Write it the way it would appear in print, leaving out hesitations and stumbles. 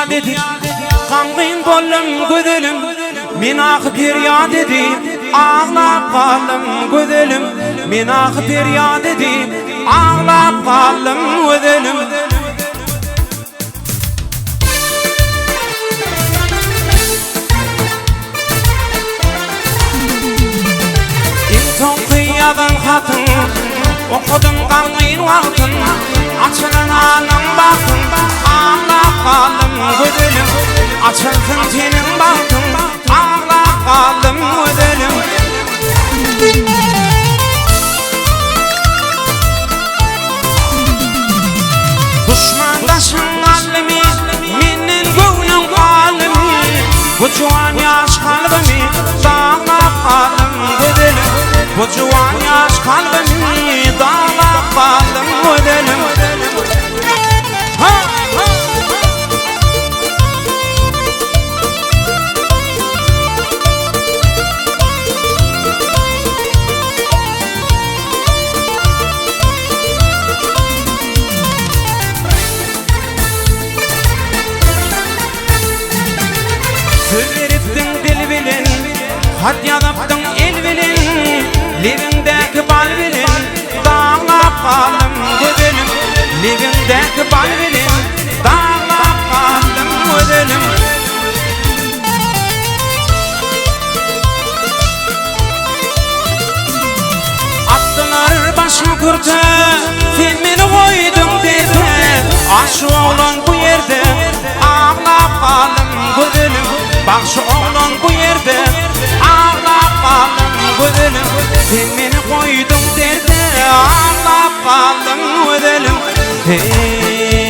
dünya dedi, kangın bollum gödelim. Min ah derya dedi, ağlap kaldım gödelim. Min ah derya dedi, ağlap kaldım gödelim. İnsan kıyadan hatın, okudum kangın vaktin. Açılan anam baktın, ağlap kaldım gödelim. Açılsın senin baktın, ağlap kaldım gödelim. Düşmandaşın alemi, minin gönlüm alemi. Bu cuan yaş kalbimi, dağlap kaldım gödelim. Bu cuan yaş kalbimi, dağlap kaldım gödelim. Söz veriptin dil bilin, had yanıptın el bilin. Livindeki bal bilin, dağlap kaldım gödelim. Livindeki bal bilin, dağlap kaldım gödelim. Attılar başım kurta, sen beni koydun derde. Ah şu oğlan bu yerde, ağlap kaldım gödelim. Bak şu oğlan bu yerde, ağlap kaldım gödelim. Sen beni koydun derde, ağlap kaldım gödelim. Hey.